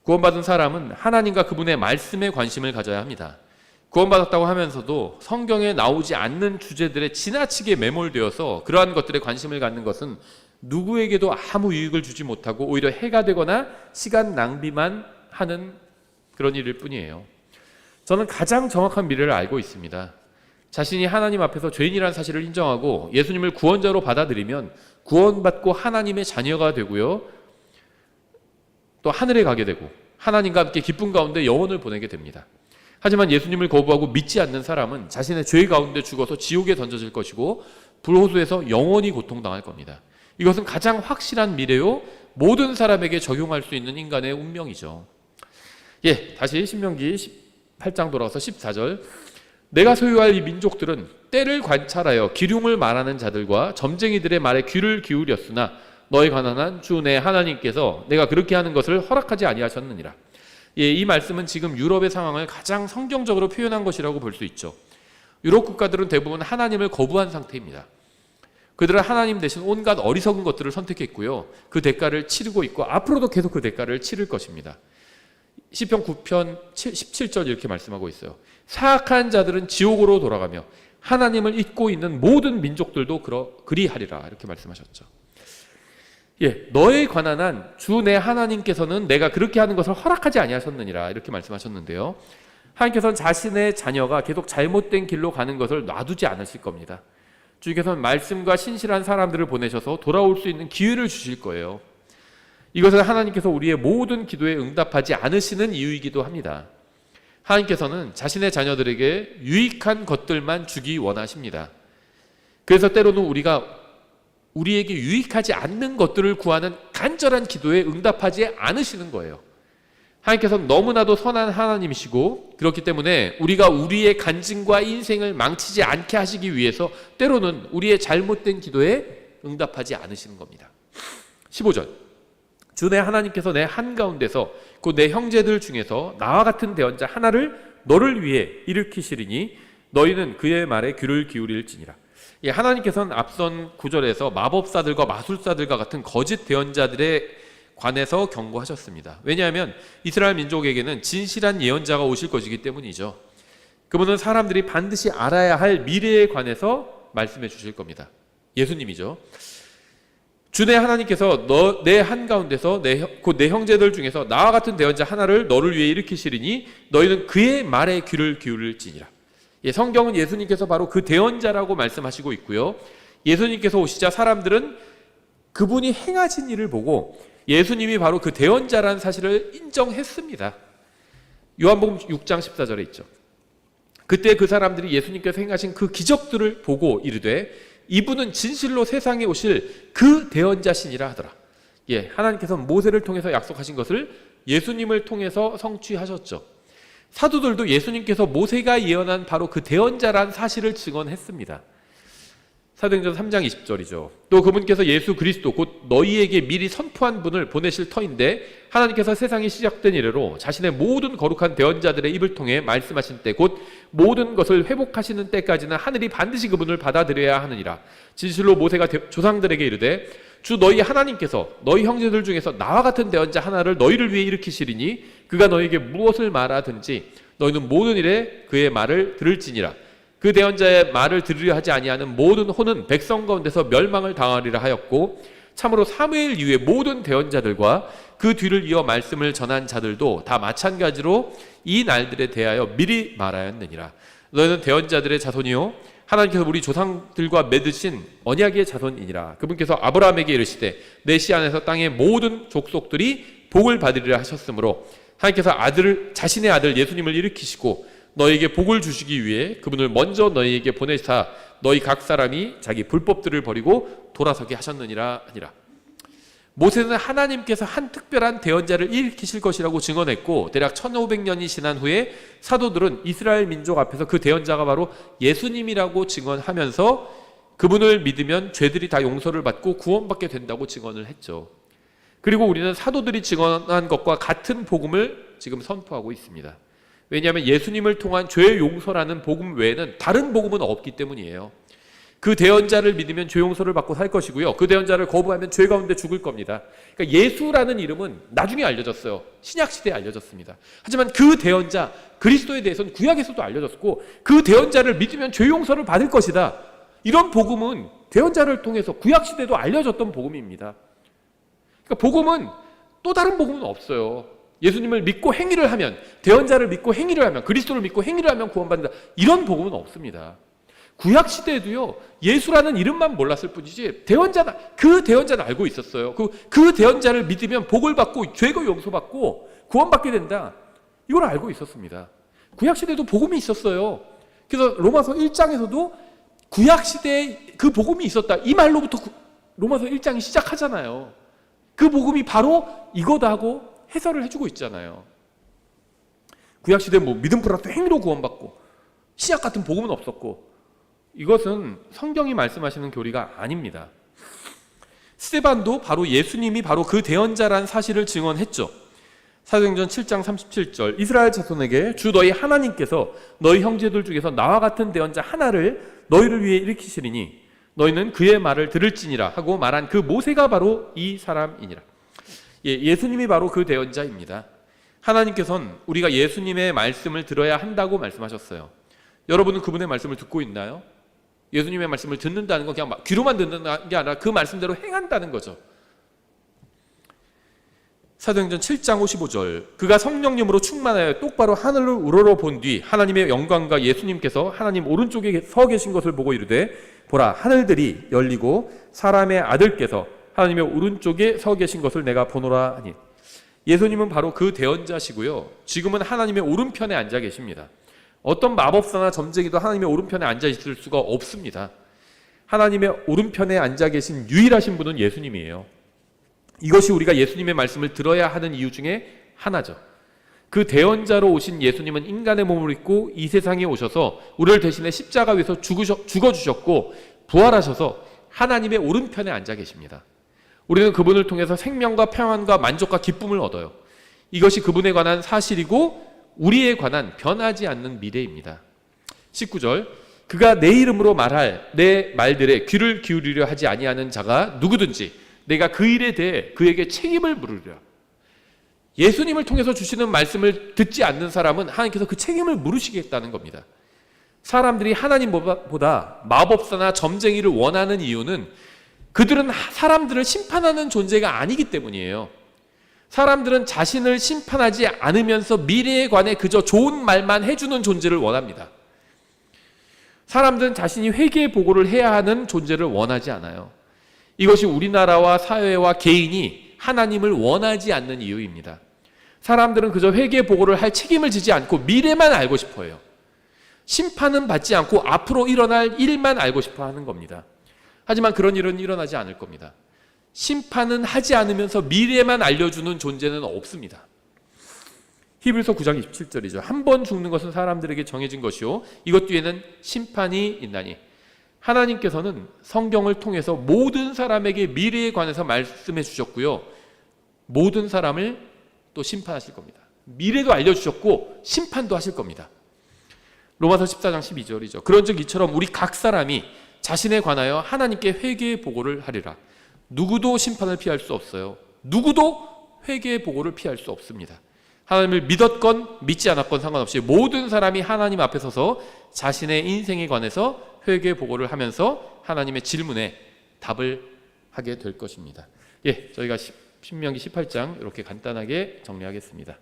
Speaker 1: 구원받은 사람은 하나님과 그분의 말씀에 관심을 가져야 합니다. 구원받았다고 하면서도 성경에 나오지 않는 주제들에 지나치게 매몰되어서 그러한 것들에 관심을 갖는 것은 누구에게도 아무 유익을 주지 못하고 오히려 해가 되거나 시간 낭비만 하는 그런 일일 뿐이에요. 저는 가장 정확한 미래를 알고 있습니다. 자신이 하나님 앞에서 죄인이라는 사실을 인정하고 예수님을 구원자로 받아들이면 구원받고 하나님의 자녀가 되고요, 또 하늘에 가게 되고 하나님과 함께 기쁨 가운데 영혼을 보내게 됩니다. 하지만 예수님을 거부하고 믿지 않는 사람은 자신의 죄 가운데 죽어서 지옥에 던져질 것이고 불호수에서 영원히 고통당할 겁니다. 이것은 가장 확실한 미래요, 모든 사람에게 적용할 수 있는 인간의 운명이죠. 다시 신명기 18장 돌아와서 14절. 내가 소유할 이 민족들은 때를 관찰하여 기륭을 말하는 자들과 점쟁이들의 말에 귀를 기울였으나 너희 가난한 주 내 하나님께서 내가 그렇게 하는 것을 허락하지 아니하셨느니라. 이 말씀은 지금 유럽의 상황을 가장 성경적으로 표현한 것이라고 볼 수 있죠. 유럽 국가들은 대부분 하나님을 거부한 상태입니다. 그들은 하나님 대신 온갖 어리석은 것들을 선택했고요, 그 대가를 치르고 있고 앞으로도 계속 그 대가를 치를 것입니다. 시편 9편 17절 이렇게 말씀하고 있어요. 사악한 자들은 지옥으로 돌아가며 하나님을 잊고 있는 모든 민족들도 그리하리라, 이렇게 말씀하셨죠. 너의 관한한 주 내 하나님께서는 내가 그렇게 하는 것을 허락하지 아니하셨느니라, 이렇게 말씀하셨는데요, 하나님께서는 자신의 자녀가 계속 잘못된 길로 가는 것을 놔두지 않으실 겁니다. 주님께서는 말씀과 신실한 사람들을 보내셔서 돌아올 수 있는 기회를 주실 거예요. 이것은 하나님께서 우리의 모든 기도에 응답하지 않으시는 이유이기도 합니다. 하나님께서는 자신의 자녀들에게 유익한 것들만 주기 원하십니다. 그래서 때로는 우리에게 유익하지 않는 것들을 구하는 간절한 기도에 응답하지 않으시는 거예요. 하나님께서는 너무나도 선한 하나님이시고 그렇기 때문에 우리가 우리의 간증과 인생을 망치지 않게 하시기 위해서 때로는 우리의 잘못된 기도에 응답하지 않으시는 겁니다. 15절. 주 내 하나님께서 내 한가운데서 곧 내 형제들 중에서 나와 같은 대언자 하나를 너를 위해 일으키시리니 너희는 그의 말에 귀를 기울일지니라. 하나님께서는 앞선 구절에서 마법사들과 마술사들과 같은 거짓 대언자들에 관해서 경고하셨습니다. 왜냐하면 이스라엘 민족에게는 진실한 예언자가 오실 것이기 때문이죠. 그분은 사람들이 반드시 알아야 할 미래에 관해서 말씀해 주실 겁니다. 예수님이죠. 주 내 하나님께서 내 한가운데서 곧 내 형제들 중에서 나와 같은 대언자 하나를 너를 위해 일으키시리니 너희는 그의 말에 귀를 기울일지니라. 성경은 예수님께서 바로 그 대언자라고 말씀하시고 있고요, 예수님께서 오시자 사람들은 그분이 행하신 일을 보고 예수님이 바로 그 대언자라는 사실을 인정했습니다. 요한복음 6장 14절에 있죠. 그때 그 사람들이 예수님께서 행하신 그 기적들을 보고 이르되 이분은 진실로 세상에 오실 그 대언자시니라 하더라. 하나님께서 모세를 통해서 약속하신 것을 예수님을 통해서 성취하셨죠. 사도들도 예수님께서 모세가 예언한 바로 그 대언자란 사실을 증언했습니다. 사도행전 3장 20절이죠. 또 그분께서 예수 그리스도 곧 너희에게 미리 선포한 분을 보내실 터인데 하나님께서 세상이 시작된 이래로 자신의 모든 거룩한 대언자들의 입을 통해 말씀하신 때 곧 모든 것을 회복하시는 때까지는 하늘이 반드시 그분을 받아들여야 하느니라. 진실로 모세가 조상들에게 이르되 주 너희 하나님께서 너희 형제들 중에서 나와 같은 대언자 하나를 너희를 위해 일으키시리니 그가 너희에게 무엇을 말하든지 너희는 모든 일에 그의 말을 들을지니라. 그 대언자의 말을 들으려 하지 아니하는 모든 혼은 백성 가운데서 멸망을 당하리라 하였고 참으로 사무엘 이후에 모든 대언자들과 그 뒤를 이어 말씀을 전한 자들도 다 마찬가지로 이 날들에 대하여 미리 말하였느니라. 너희는 대언자들의 자손이요 하나님께서 우리 조상들과 맺으신 언약의 자손이니라. 그분께서 아브라함에게 이르시되 내 씨 안에서 땅의 모든 족속들이 복을 받으리라 하셨으므로 하나님께서 자신의 아들 예수님을 일으키시고 너희에게 복을 주시기 위해 그분을 먼저 너희에게 보내사 너희 각 사람이 자기 불법들을 버리고 돌아서게 하셨느니라 하니라. 모세는 하나님께서 한 특별한 대언자를 일으키실 것이라고 증언했고 대략 1500년이 지난 후에 사도들은 이스라엘 민족 앞에서 그 대언자가 바로 예수님이라고 증언하면서 그분을 믿으면 죄들이 다 용서를 받고 구원받게 된다고 증언을 했죠. 그리고 우리는 사도들이 증언한 것과 같은 복음을 지금 선포하고 있습니다. 왜냐하면 예수님을 통한 죄 용서라는 복음 외에는 다른 복음은 없기 때문이에요. 그 대언자를 믿으면 죄 용서를 받고 살 것이고요. 그 대언자를 거부하면 죄 가운데 죽을 겁니다. 그러니까 예수라는 이름은 나중에 알려졌어요. 신약시대에 알려졌습니다. 하지만 그 대언자 그리스도에 대해서는 구약에서도 알려졌고 그 대언자를 믿으면 죄 용서를 받을 것이다. 이런 복음은 대언자를 통해서 구약시대에도 알려졌던 복음입니다. 그러니까 복음은 또 다른 복음은 없어요. 예수님을 믿고 행위를 하면, 대언자를 믿고 행위를 하면, 그리스도를 믿고 행위를 하면 구원받는다. 이런 복음은 없습니다. 구약시대에도요, 예수라는 이름만 몰랐을 뿐이지, 그 대언자는 알고 있었어요. 그 대언자를 믿으면 복을 받고, 죄가 용서받고, 구원받게 된다. 이걸 알고 있었습니다. 구약시대에도 복음이 있었어요. 그래서 로마서 1장에서도 구약시대에 그 복음이 있었다. 이 말로부터 로마서 1장이 시작하잖아요. 그 복음이 바로 이거다 하고 해설을 해주고 있잖아요. 구약시대 믿음 플러스 행위로 구원받고 신약 같은 복음은 없었고 이것은 성경이 말씀하시는 교리가 아닙니다. 스데반도 바로 예수님이 바로 그 대언자라는 사실을 증언했죠. 사도행전 7장 37절 이스라엘 자손에게 주 너희 하나님께서 너희 형제들 중에서 나와 같은 대언자 하나를 너희를 위해 일으키시리니 너희는 그의 말을 들을지니라 하고 말한 그 모세가 바로 이 사람이니라. 예수님이 바로 그 대언자입니다. 하나님께서는 우리가 예수님의 말씀을 들어야 한다고 말씀하셨어요. 여러분은 그분의 말씀을 듣고 있나요? 예수님의 말씀을 듣는다는 건 그냥 귀로만 듣는 게 아니라 그 말씀대로 행한다는 거죠. 사도행전 7장 55절 그가 성령님으로 충만하여 똑바로 하늘을 우러러 본 뒤 하나님의 영광과 예수님께서 하나님 오른쪽에 서 계신 것을 보고 이르되 보라 하늘들이 열리고 사람의 아들께서 하나님의 오른쪽에 서 계신 것을 내가 보노라 하니 예수님은 바로 그 대언자시고요. 지금은 하나님의 오른편에 앉아 계십니다. 어떤 마법사나 점쟁이도 하나님의 오른편에 앉아 있을 수가 없습니다. 하나님의 오른편에 앉아 계신 유일하신 분은 예수님이에요. 이것이 우리가 예수님의 말씀을 들어야 하는 이유 중에 하나죠. 그 대언자로 오신 예수님은 인간의 몸을 입고 이 세상에 오셔서 우리를 대신에 십자가 위에서 죽어주셨고 부활하셔서 하나님의 오른편에 앉아 계십니다. 우리는 그분을 통해서 생명과 평안과 만족과 기쁨을 얻어요. 이것이 그분에 관한 사실이고 우리에 관한 변하지 않는 미래입니다. 19절 그가 내 이름으로 말할 내 말들에 귀를 기울이려 하지 아니하는 자가 누구든지 내가 그 일에 대해 그에게 책임을 물으리라. 예수님을 통해서 주시는 말씀을 듣지 않는 사람은 하나님께서 그 책임을 물으시겠다는 겁니다. 사람들이 하나님보다 마법사나 점쟁이를 원하는 이유는 그들은 사람들을 심판하는 존재가 아니기 때문이에요. 사람들은 자신을 심판하지 않으면서 미래에 관해 그저 좋은 말만 해주는 존재를 원합니다. 사람들은 자신이 회개 보고를 해야 하는 존재를 원하지 않아요. 이것이 우리나라와 사회와 개인이 하나님을 원하지 않는 이유입니다. 사람들은 그저 회개 보고를 할 책임을 지지 않고 미래만 알고 싶어 해요. 심판은 받지 않고 앞으로 일어날 일만 알고 싶어 하는 겁니다. 하지만 그런 일은 일어나지 않을 겁니다. 심판은 하지 않으면서 미래만 알려주는 존재는 없습니다. 히브리서 9장 27절이죠. 한 번 죽는 것은 사람들에게 정해진 것이요 이것 뒤에는 심판이 있나니 하나님께서는 성경을 통해서 모든 사람에게 미래에 관해서 말씀해 주셨고요. 모든 사람을 또 심판하실 겁니다. 미래도 알려주셨고 심판도 하실 겁니다. 로마서 14장 12절이죠. 그런즉 이처럼 우리 각 사람이 자신에 관하여 하나님께 회개의 보고를 하리라. 누구도 심판을 피할 수 없어요. 누구도 회개의 보고를 피할 수 없습니다. 하나님을 믿었건 믿지 않았건 상관없이 모든 사람이 하나님 앞에 서서 자신의 인생에 관해서 회개의 보고를 하면서 하나님의 질문에 답을 하게 될 것입니다. 예, 저희가 신명기 18장 이렇게 간단하게 정리하겠습니다.